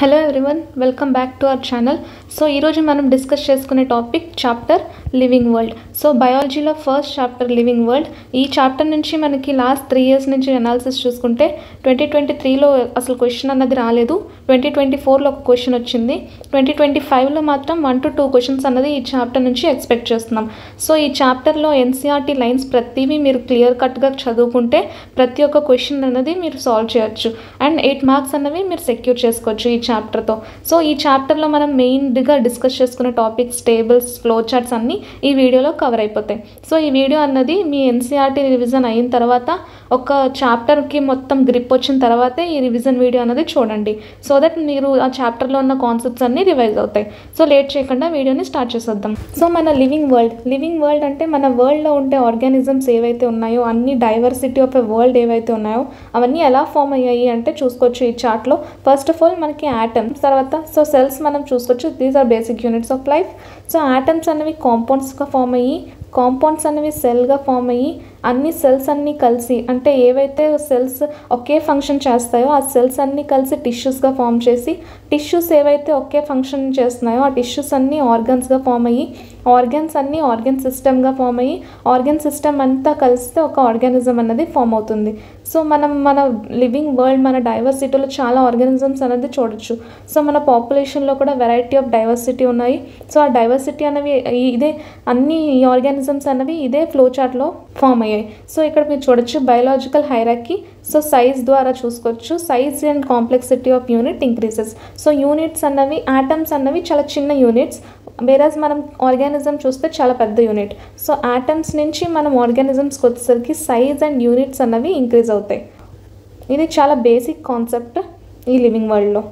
Hello everyone, welcome back to our channel. So ఈరోజు మనం discuss చేసుకునే topic chapter living world. So బయాలజీలో first chapter living world. ఈ chapter నుంచి మనకి లాస్ట్ 3 years నుంచి అనాలిసిస్ చూసుకుంటే 2023లో అసలు క్వశ్చన్ అన్నది రాలేదు. 2024లో ఒక క్వశ్చన్ వచ్చింది. 2025లో మాత్రం 1 to 2 క్వశ్చన్స్ అన్నది ఈ చాప్టర్ నుంచి ఎక్స్పెక్ట్ చేస్తున్నాం. సో ఈ చాప్టర్లో ఎన్సీఆర్టీ లైన్స్ ప్రతివి మీరు క్లియర్ కట్గా చదువుకుంటే ప్రతి ఒక్క క్వశ్చన్ అన్నది మీరు సాల్వ్ చేయొచ్చు అండ్ 8 marks అన్నవి మీరు సెక్యూర్ చేసుకోవచ్చు ఈ చాప్టర్తో. సో ఈ చాప్టర్లో మనం మెయిన్గా డిస్కస్ చేసుకునే టాపిక్స్, టేబుల్స్, ఫ్లో చార్ట్స్ అన్నీ ఈ వీడియోలో కవర్ అయిపోతాయి. సో ఈ వీడియో అన్నది మీ ఎన్సీఆర్టీ రివిజన్ అయిన తర్వాత ఒక చాప్టర్కి మొత్తం గ్రిప్ వచ్చిన తర్వాతే ఈ రివిజన్ వీడియో అన్నది చూడండి. సో దట్ మీరు ఆ చాప్టర్లో ఉన్న కాన్సెప్ట్స్ అన్నీ రివైజ్ అవుతాయి. సో లేట్ చేయకుండా వీడియోని స్టార్ట్ చేసేద్దాం. సో మన లివింగ్ వరల్డ్ అంటే మన వరల్డ్లో ఉండే ఆర్గానిజమ్స్ ఏవైతే ఉన్నాయో, అన్ని డైవర్సిటీ ఆఫ్ ఎ వరల్డ్ ఏవైతే ఉన్నాయో అవన్నీ ఎలా ఫామ్ అయ్యాయి అంటే చూసుకోవచ్చు ఈ చార్ట్లో. ఫస్ట్ ఆఫ్ ఆల్ మనకి ఆటమ్స్, తర్వాత సో సెల్స్ మనం చూసుకోవచ్చు. These are basic units of life. So atoms అనేవి కాంపౌండ్స్గా ఫామ్ అయ్యి, కాంపౌండ్స్ అనేవి సెల్గా ఫామ్ అయ్యి, అన్ని సెల్స్ అన్నీ కలిసి అంటే ఏవైతే సెల్స్ ఒకే ఫంక్షన్ చేస్తాయో ఆ సెల్స్ అన్నీ కలిసి టిష్యూస్గా ఫామ్ చేసి, టిష్యూస్ ఏవైతే ఒకే ఫంక్షన్ చేస్తున్నాయో ఆ టిష్యూస్ అన్నీ ఆర్గన్స్గా ఫామ్ అయ్యి, ఆర్గన్స్ అన్నీ ఆర్గన్ సిస్టమ్గా ఫామ్ అయ్యి, ఆర్గన్ సిస్టమ్ అంతా కలిస్తే ఒక ఆర్గానిజం అన్నది ఫామ్ అవుతుంది. సో మన లివింగ్ వరల్డ్, మన డైవర్సిటీలో చాలా ఆర్గానిజమ్స్ అనేది చూడొచ్చు. సో మన పాపులేషన్లో కూడా వెరైటీ ఆఫ్ డైవర్సిటీ ఉన్నాయి. సో ఆ డైవర్సిటీ అనేవి ఇదే అన్ని ఆర్గానిజమ్స్ అనేవి ఇదే ఫ్లో చార్ట్లో ఫామ్ అయ్యాయి. సో ఇక్కడ మీరు చూడొచ్చు బయోలాజికల్ హైరార్కీ. సో సైజ్ ద్వారా చూసుకోవచ్చు. Size and complexity of unit increases. So units అన్నవి, ఆటమ్స్ అన్నవి చాలా చిన్న యూనిట్స్, వేరేస్ మనం ఆర్గానిజం చూస్తే చాలా పెద్ద యూనిట్. సో ఆటమ్స్ నుంచి మనం ఆర్గానిజమ్స్కి వచ్చేసరికి సైజ్ అండ్ యూనిట్స్ అన్నవి ఇంక్రీజ్ అవుతాయి. ఇది చాలా బేసిక్ కాన్సెప్ట్ ఈ లివింగ్ వరల్డ్లో.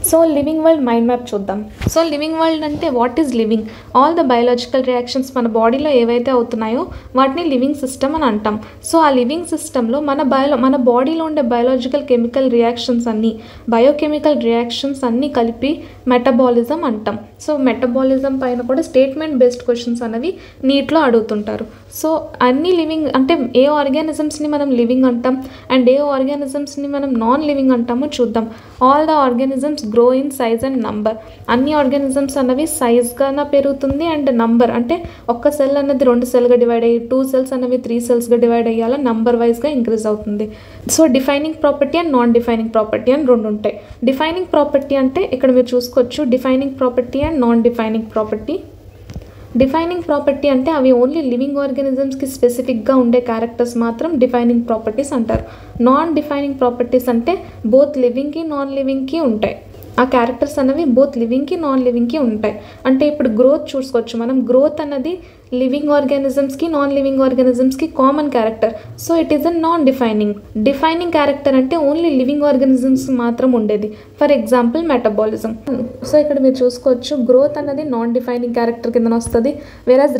So living world mind map చూద్దాం. సో లివింగ్ వరల్డ్ అంటే what is living? All the biological reactions మన బాడీలో ఏవైతే అవుతున్నాయో వాటిని లివింగ్ సిస్టమ్ అని అంటాం. సో ఆ లివింగ్ సిస్టంలో మన బాడీలో ఉండే బయాలజికల్ కెమికల్ రియాక్షన్స్ అన్నీ, బయోకెమికల్ రియాక్షన్స్ అన్నీ కలిపి మెటబాలిజం అంటాం. సో మెటబాలిజం పైన కూడా స్టేట్మెంట్ బేస్డ్ క్వశ్చన్స్ అనేవి నీట్లో అడుగుతుంటారు. సో అన్ని లివింగ్ అంటే ఏ ఆర్గానిజమ్స్ని మనం లివింగ్ అంటాం అండ్ ఏ ఆర్గానిజమ్స్ని మనం నాన్ లివింగ్ అంటామో చూద్దాం. All the organisms grow in size and number. అన్ని ఆర్గానిజమ్స్ అన్నవి సైజ్గా పెరుగుతుంది అండ్ నంబర్ అంటే ఒక్క సెల్ అన్నది 2 సెల్గా డివైడ్ అయ్యి 2 cells అనేవి 3 cellsగా డివైడ్ అయ్యాలా నంబర్ వైజ్గా ఇంక్రీజ్ అవుతుంది. So defining property and non defining property అని 2 ఉంటాయి. డిఫైనింగ్ ప్రాపర్టీ అంటే ఇక్కడ మీరు చూసుకోవచ్చు defining property and non defining property. Defining property అంటే అవి ఓన్లీ లివింగ్ ఆర్గానిజమ్స్కి స్పెసిఫిక్గా ఉండే క్యారెక్టర్స్ మాత్రం డిఫైనింగ్ ప్రాపర్టీస్ అంటారు. నాన్ డిఫైనింగ్ ప్రాపర్టీస్ అంటే బోత్ లివింగ్కి నాన్ లివింగ్కి ఉంటాయి. ఆ క్యారెక్టర్స్ అనేవి బోత్ లివింగ్కి నాన్ లివింగ్కి ఉంటాయి. అంటే ఇప్పుడు గ్రోత్ చూసుకోవచ్చు మనం. గ్రోత్ అన్నది లివింగ్ ఆర్గానిజమ్స్కి నాన్ లివింగ్ ఆర్గానిజమ్స్కి common character. So it is a non defining. Defining character అంటే ఓన్లీ లివింగ్ ఆర్గానిజమ్స్ మాత్రం ఉండేది. For example metabolism. సో ఇక్కడ మీరు చూసుకోవచ్చు గ్రోత్ అన్నది నాన్ డిఫైనింగ్ క్యారెక్టర్ కింద వస్తుంది. వేరాజ్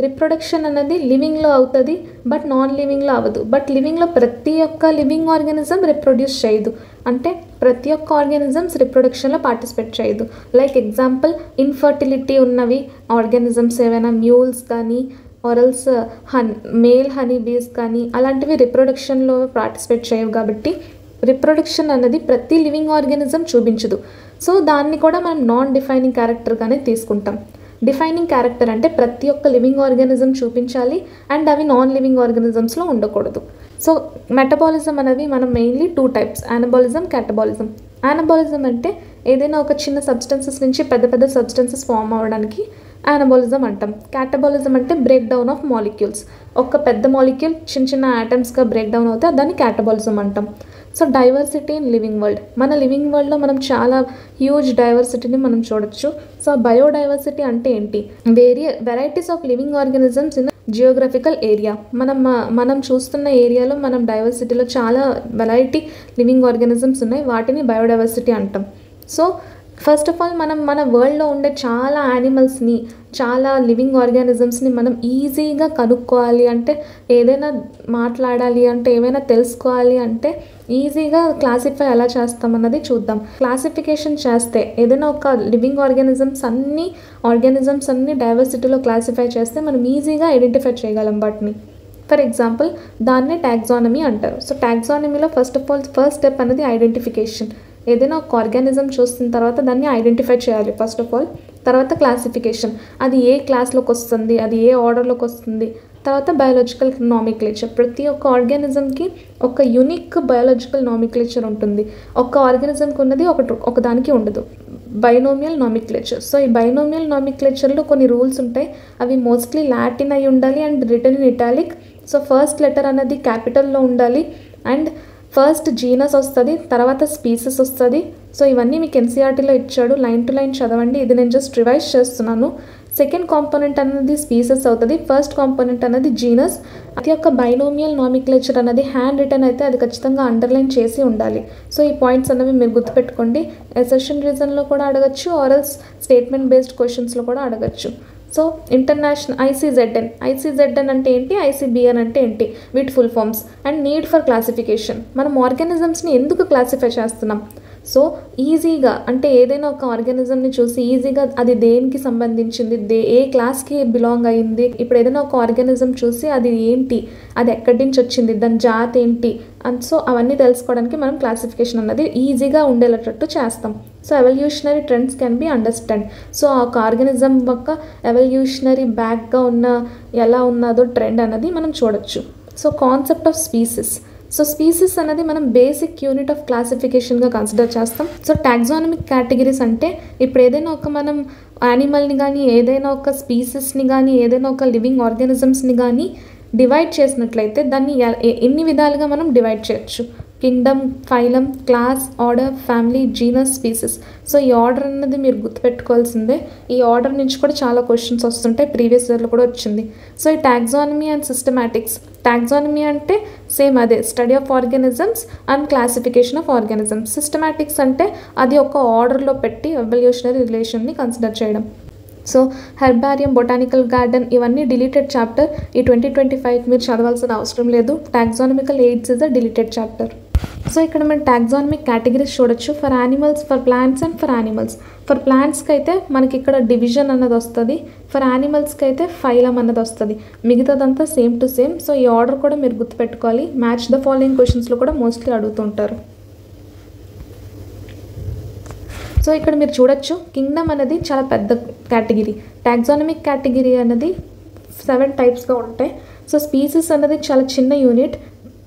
రిప్రొడక్షన్ అన్నది లివింగ్లో అవుతుంది బట్ నాన్ లివింగ్లో అవ్వదు. బట్ లివింగ్లో ప్రతి ఒక్క లివింగ్ ఆర్గానిజం రిప్రొడ్యూస్ చేయదు. అంటే ప్రతి ఒక్క ఆర్గానిజమ్స్ రిప్రొడక్షన్లో పార్టిసిపేట్ చేయదు. లైక్ ఎగ్జాంపుల్ ఇన్ఫర్టిలిటీ ఉన్నవి ఆర్గానిజమ్స్ ఏవైనా మ్యూల్స్ కానీ ఆరల్స్ మేల్ హనీ బీస్ కానీ అలాంటివి రిప్రొడక్షన్లో పార్టిసిపేట్ చేయవు. కాబట్టి రిప్రొడక్షన్ అన్నది ప్రతి లివింగ్ ఆర్గానిజం చూపించదు. సో దాన్ని కూడా మనం నాన్ డిఫైనింగ్ క్యారెక్టర్గానే తీసుకుంటాం. డిఫైనింగ్ క్యారెక్టర్ అంటే ప్రతి ఒక్క లివింగ్ ఆర్గానిజం చూపించాలి అండ్ అవి నాన్ లివింగ్ ఆర్గానిజమ్స్లో ఉండకూడదు. సో మెటబాలిజం అనేవి మనం మెయిన్లీ 2 types, యానబాలిజం, క్యాటబాలిజం. యానబాలిజం అంటే ఏదైనా ఒక చిన్న సబ్స్టెన్సెస్ నుంచి పెద్ద సబ్స్టెన్సెస్ ఫామ్ అవ్వడానికి యానబాలిజం అంటాం. క్యాటబాలిజం అంటే బ్రేక్ డౌన్ ఆఫ్ మాలిక్యూల్స్. ఒక పెద్ద మాలిక్యూల్ చిన్న యాటమ్స్గా బ్రేక్ డౌన్ అవుతే దాన్ని క్యాటబాలిజం అంటాం. So diversity in living world. మన లివింగ్ వరల్డ్లో మనం చాలా హ్యూజ్ డైవర్సిటీని మనం చూడొచ్చు. సో బయోడైవర్సిటీ అంటే ఏంటి? Varieties of living organisms in geographical area. మనం చూస్తున్న ఏరియాలో మనం డైవర్సిటీలో చాలా వెరైటీ లివింగ్ ఆర్గానిజమ్స్ ఉన్నాయి. వాటిని బయోడైవర్సిటీ అంటాం. సో ఫస్ట్ ఆఫ్ ఆల్ మన వరల్డ్లో ఉండే చాలా యానిమల్స్ని, చాలా లివింగ్ ఆర్గానిజమ్స్ని మనం ఈజీగా కనుక్కోవాలి అంటే, ఏదైనా మాట్లాడాలి అంటే, ఏమైనా తెలుసుకోవాలి అంటే ఈజీగా క్లాసిఫై ఎలా చేస్తామన్నది చూద్దాం. క్లాసిఫికేషన్ చేస్తే ఏదైనా ఒక లివింగ్ ఆర్గానిజమ్స్ అన్ని డైవర్సిటీలో క్లాసిఫై చేస్తే మనం ఈజీగా ఐడెంటిఫై చేయగలం వాటిని. ఫర్ ఎగ్జాంపుల్ దాన్నే టాక్సానమీ అంటారు. సో టాక్సానమీలో ఫస్ట్ స్టెప్ అనేది ఐడెంటిఫికేషన్. ఏదైనా ఒక ఆర్గానిజం చూసిన తర్వాత దాన్ని ఐడెంటిఫై చేయాలి ఫస్ట్ ఆఫ్ ఆల్. తర్వాత క్లాసిఫికేషన్, అది ఏ క్లాస్లోకి వస్తుంది, అది ఏ ఆర్డర్లోకి వస్తుంది. తర్వాత బయాలజికల్ నామిక్లేచర్, ప్రతి ఒక్క ఆర్గానిజంకి ఒక యూనిక్ బయాలజికల్ నామిక్లేచర్ ఉంటుంది. ఒక్క ఆర్గానిజంకి ఉన్నది ఒక దానికి ఉండదు. Binomial nomenclature. సో ఈ బైనోమియల్ నామిక్లేచర్లో కొన్ని రూల్స్ ఉంటాయి. అవి మోస్ట్లీ లాటిన్ అయి ఉండాలి and return in italic. So first letter అనేది క్యాపిటల్లో ఉండాలి అండ్ ఫస్ట్ జీనస్ వస్తుంది, తర్వాత స్పీసెస్ వస్తుంది. సో ఇవన్నీ మీకు ఎన్సీఆర్టీలో ఇచ్చాడు, లైన్ టు లైన్ చదవండి. ఇది నేను జస్ట్ రివైజ్ చేస్తున్నాను. సెకండ్ కాంపోనెంట్ అనేది స్పీసెస్ అవుతుంది, ఫస్ట్ కాంపోనెంట్ అనేది జీనస్. అది యొక్క బైనోమియల్ నామిక్లేచర్ అనేది హ్యాండ్ రిటర్న్ అయితే అది ఖచ్చితంగా అండర్లైన్ చేసి ఉండాలి. సో ఈ పాయింట్స్ అనేవి మీరు గుర్తుపెట్టుకోండి. అసెషన్ రీజన్లో కూడా అడగచ్చు, ఆర్ఎల్స్ స్టేట్మెంట్ బేస్డ్ క్వశ్చన్స్లో కూడా అడగచ్చు. సో ఇంటర్నేషనల్ ఐసీజెడ్ఎన్ అంటే ఏంటి, ఐసీబీఎన్ అంటే ఏంటి, వీటి full forms and need for classification. మనం ఆర్గానిజమ్స్ని ఎందుకు క్లాసిఫై చేస్తున్నాం? సో ఈజీగా అంటే ఏదైనా ఒక ఆర్గానిజంని చూసి ఈజీగా అది దేనికి సంబంధించింది, ఏ క్లాస్కి బిలాంగ్ అయ్యింది. ఇప్పుడు ఏదైనా ఒక ఆర్గానిజం చూసి అది ఏంటి, అది ఎక్కడి నుంచి వచ్చింది, దాని జాతి ఏంటి అండ్ సో అవన్నీ తెలుసుకోవడానికి మనం క్లాసిఫికేషన్ అన్నది ఈజీగా ఉండేటట్టు చేస్తాం. So evolutionary trends can be understand. So ఆ ఒక ఆర్గానిజం యొక్క ఎవల్యూషనరీ బ్యాక్గా ఉన్న ఎలా ఉన్నదో ట్రెండ్ అనేది మనం చూడొచ్చు. So concept of species. So species అనేది మనం బేసిక్ యూనిట్ ఆఫ్ క్లాసిఫికేషన్గా కన్సిడర్ చేస్తాం. సో టాక్సానమిక్ కేటగిరీస్ అంటే ఇప్పుడు ఏదైనా ఒక మనం యానిమల్ని కానీ ఏదైనా ఒక స్పీసెస్ని కానీ ఏదైనా ఒక లివింగ్ ఆర్గానిజమ్స్ని కానీ డివైడ్ చేసినట్లయితే దాన్ని ఎన్ని విధాలుగా మనం డివైడ్ చేయొచ్చు. Kingdom, phylum, class, order, family, genus, species. So ఈ ఆర్డర్ అనేది మీరు గుర్తుపెట్టుకోవాల్సిందే. ఈ ఆర్డర్ నుంచి కూడా చాలా క్వశ్చన్స్ వస్తుంటాయి, ప్రీవియస్ ఇయర్లో కూడా వచ్చింది. సో ఈ టాక్సానమీ అండ్ సిస్టమాటిక్స్. టాక్సానమీ అంటే సేమ్ అదే, study of organisms and classification of organisms. Systematics అంటే అది ఒక ఆర్డర్లో పెట్టి ఎవల్యూషనరీ రిలేషన్ని కన్సిడర్ చేయడం. సో హెర్బారియం, బొటానికల్ గార్డెన్ ఇవన్నీ డిలీటెడ్ చాప్టర్. ఈ 2025 మీరు చదవాల్సిన అవసరం లేదు. Taxonomical aids is a deleted chapter. So ఇక్కడ మనం టాక్సానమిక్ కేటగిరీస్ చూడొచ్చు. For animals, for plants and for animals. For ప్లాంట్స్కి అయితే మనకి ఇక్కడ డివిజన్ అన్నది వస్తుంది, ఫర్ యానిమల్స్కి అయితే ఫైలం అన్నది వస్తుంది. మిగతాదంతా సేమ్ టు సేమ్. సో ఈ ఆర్డర్ కూడా మీరు గుర్తుపెట్టుకోవాలి. మ్యాచ్ ద ఫాలోయింగ్ క్వశ్చన్స్లో కూడా మోస్ట్లీ అడుగుతుంటారు. సో ఇక్కడ మీరు చూడొచ్చు, కింగ్డమ్ అనేది చాలా పెద్ద కేటగిరీ. టాక్సానమిక్ కేటగిరీ అనేది 7 టైప్స్గా ఉంటాయి. సో స్పీసెస్ అనేది చాలా చిన్న యూనిట్,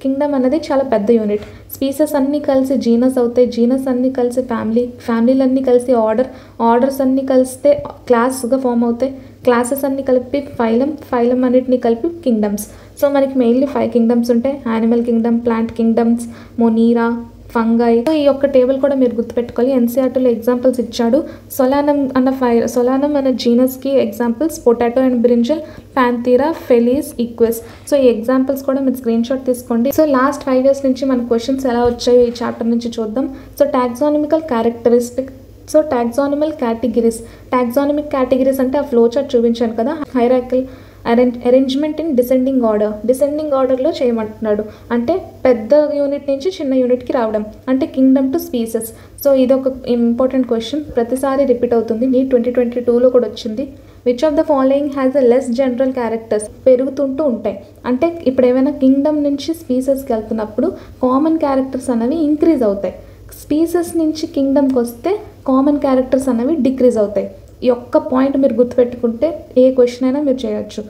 కింగ్డమ్ అనేది చాలా పెద్ద యూనిట్. స్పీసెస్ అన్నీ కలిసి జీనస్ అవుతాయి, జీనస్ అన్నీ కలిసి ఫ్యామిలీ, ఫ్యామిలీలు అన్నీ కలిసి ఆర్డర్, ఆర్డర్స్ అన్నీ కలిస్తే క్లాస్గా ఫామ్ అవుతాయి, క్లాసెస్ అన్నీ కలిపి ఫైలం, ఫైలం అన్నిటిని కలిపి కింగ్డమ్స్. సో మనకి మెయిన్లీ 5 కింగ్డమ్స్ ఉంటాయి. Animal kingdom, plant kingdoms, monera, fungi. So ఈ యొక్క టేబుల్ కూడా మీరు గుర్తుపెట్టుకోవాలి. ఎన్సీఆర్టీలో ఎగ్జాంపుల్స్ ఇచ్చాడు. సొలానం అనే జీనస్కి examples potato and brinjal, panthera, felis, equus. So ఈ ఎగ్జాంపుల్స్ కూడా మీరు స్క్రీన్ షాట్ తీసుకోండి. సో లాస్ట్ 5 years నుంచి మన క్వశ్చన్స్ ఎలా వచ్చాయో ఈ చాప్టర్ నుంచి చూద్దాం. So taxonomical characteristic. So taxonomal categories. Taxonomic categories అంటే ఆ ఫ్లో చార్ట్ చూపించాను కదా, hierarchical arrangement in descending order. Descending ఆర్డర్లో చేయమంటున్నాడు, అంటే పెద్ద యూనిట్ నుంచి చిన్న యూనిట్కి రావడం, అంటే కింగ్డమ్ టు స్పీసెస్. సో ఇది ఒక ఇంపార్టెంట్ క్వశ్చన్, ప్రతిసారి రిపీట్ అవుతుంది. నీ 2022లో కూడా వచ్చింది. Which of the following has a less general characters. పెరుగుతుంటూ ఉంటాయి, అంటే ఇప్పుడు ఏమైనా కింగ్డమ్ నుంచి స్పీసెస్కి వెళ్తున్నప్పుడు కామన్ క్యారెక్టర్స్ అనేవి ఇంక్రీజ్ అవుతాయి. స్పీసెస్ నుంచి కింగ్డమ్కి వస్తే కామన్ క్యారెక్టర్స్ అనేవి డిక్రీజ్ అవుతాయి. ఈ ఒక్క పాయింట్ మీరు గుర్తుపెట్టుకుంటే ఏ క్వశ్చన్ అయినా మీరు చేయొచ్చు.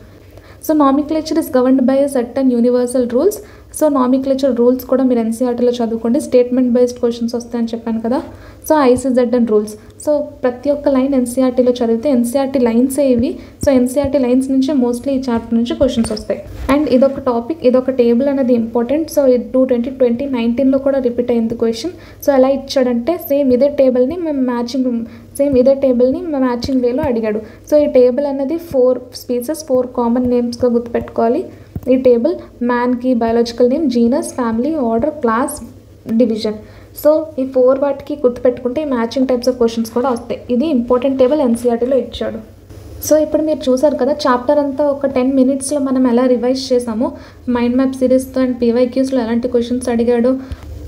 So nomenclature is governed by certain universal rules. So nomenclature rules కూడా మీరు ఎన్సీఆర్టీలో చదువుకోండి. స్టేట్మెంట్ బేస్డ్ క్వశ్చన్స్ వస్తాయని చెప్పాను కదా. So ఐసీజెడ్ఎన్ rules. సో ప్రతి ఒక్క లైన్ ఎన్సీఆర్టీలో చదివితే ఎన్సీఆర్టీ లైన్సే ఇవి. సో ఎన్సీఆర్టీ లైన్స్ నుంచే మోస్ట్లీ ఈ చాప్టర్ నుంచి క్వశ్చన్స్ వస్తాయి. అండ్ ఇదొక టాపిక్, ఇదొక టేబుల్ అనేది ఇంపార్టెంట్. సో ఇది 2019లో కూడా రిపీట్ అయింది క్వశ్చన్. సో ఎలా ఇచ్చాడంటే సేమ్ ఇదే టేబుల్ని మ్యాచింగ్ వేలో అడిగాడు. సో ఈ టేబుల్ అనేది 4 స్పీసెస్, 4 కామన్ నేమ్స్గా గుర్తుపెట్టుకోవాలి. ఈ టేబుల్ మ్యాన్కి biological name, genus, family, order, class, division. So ఈ 4 వాటికి గుర్తుపెట్టుకుంటే ఈ మ్యాచింగ్ టైప్స్ ఆఫ్ క్వశ్చన్స్ కూడా వస్తాయి. ఇది ఇంపార్టెంట్ టేబుల్ ఎన్సీఆర్టీలో ఇచ్చాడు. సో ఇప్పుడు మీరు చూసారు కదా, చాప్టర్ అంతా ఒక 10 minutesలో మనం ఎలా రివైజ్ చేసామో, మైండ్ మ్యాప్ సిరీస్తో అండ్ పీవైక్యూస్లో ఎలాంటి క్వశ్చన్స్ అడిగాడో,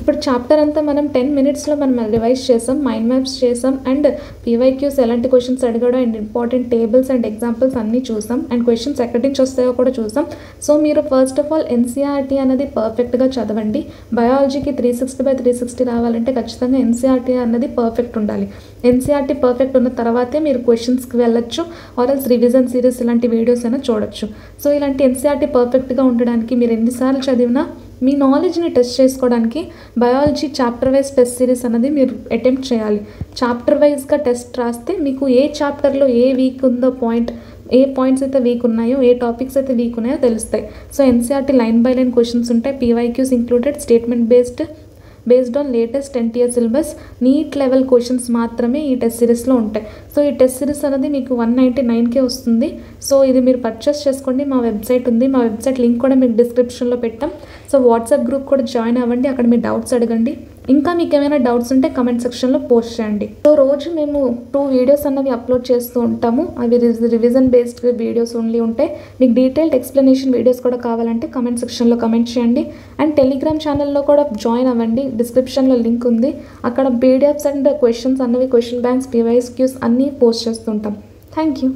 ఇప్పుడు చాప్టర్ అంతా మనం 10 మినిట్స్లో మనం రివైజ్ చేసాం, మైండ్ మ్యాప్స్ చేసాం, అండ్ పీవైక్యూస్ ఎలాంటి క్వశ్చన్స్ అడిగాడో and important tables and examples అన్నీ చూసాం, అండ్ క్వశ్చన్స్ ఎక్కడి నుంచి వస్తాయో కూడా చూసాం. సో మీరు ఫస్ట్ ఆఫ్ ఆల్ ఎన్సీఆర్టీ అనేది పర్ఫెక్ట్గా చదవండి. బయాలజీకి 360/360 రావాలంటే ఖచ్చితంగా ఎన్సీఆర్టీ అన్నది పర్ఫెక్ట్ ఉండాలి. ఎన్సీఆర్టీ పర్ఫెక్ట్ ఉన్న తర్వాతే మీరు క్వశ్చన్స్కి వెళ్ళొచ్చు, ఆర్ఎల్స్ రివిజన్ సిరీస్ ఇలాంటి వీడియోస్ అయినా చూడొచ్చు. సో ఇలాంటి ఎన్సీఆర్టీ పర్ఫెక్ట్గా ఉండడానికి మీరు ఎన్నిసార్లు చదివినా మీ నాలెడ్జ్ని టెస్ట్ చేసుకోవడానికి biology chapter wise test series అనేది మీరు అటెంప్ట్ చేయాలి. చాప్టర్ వైజ్గా టెస్ట్ రాస్తే మీకు ఏ చాప్టర్లో ఏ వీక్ ఉందో ఏ పాయింట్స్ అయితే వీక్ ఉన్నాయో, ఏ టాపిక్స్ అయితే వీక్ ఉన్నాయో తెలుస్తాయి. So NCERT line by line questions ఉంటాయి, PYQs included, statement based on latest 10th year syllabus, NEET level questions మాత్రమే ఈ టెస్ట్ సిరీస్లో ఉంటాయి. సో ఈ టెస్ట్ సిరీస్ అనేది మీకు 199కే వస్తుంది. సో ఇది మీరు పర్చేస్ చేసుకోండి. మా వెబ్సైట్ ఉంది, మా వెబ్సైట్ లింక్ కూడా మీకు డిస్క్రిప్షన్లో పెట్టాం. సో వాట్సాప్ గ్రూప్ కూడా జాయిన్ అవ్వండి, అక్కడ మీ డౌట్స్ అడగండి. ఇంకా మీకు ఏమైనా డౌట్స్ ఉంటే కమెంట్ సెక్షన్లో పోస్ట్ చేయండి. సో రోజు మేము 2 వీడియోస్ అన్నవి అప్లోడ్ చేస్తూ ఉంటాము. అవి రివిజన్ బేస్డ్ వీడియోస్ ఓన్లీ ఉంటాయి. మీకు డీటెయిల్డ్ ఎక్స్ప్లెనేషన్ వీడియోస్ కూడా కావాలంటే కమెంట్ సెక్షన్లో కమెంట్ చేయండి. అండ్ టెలిగ్రామ్ ఛానల్లో కూడా జాయిన్ అవ్వండి, డిస్క్రిప్షన్లో లింక్ ఉంది. అక్కడ పీడిఎఫ్స్ అండ్ క్వశ్చన్స్ అన్నవి, క్వశ్చన్ బ్యాంక్స్, పీవైక్యూస్ అన్నీ పోస్ట్ చేస్తుంటాం. Thank you.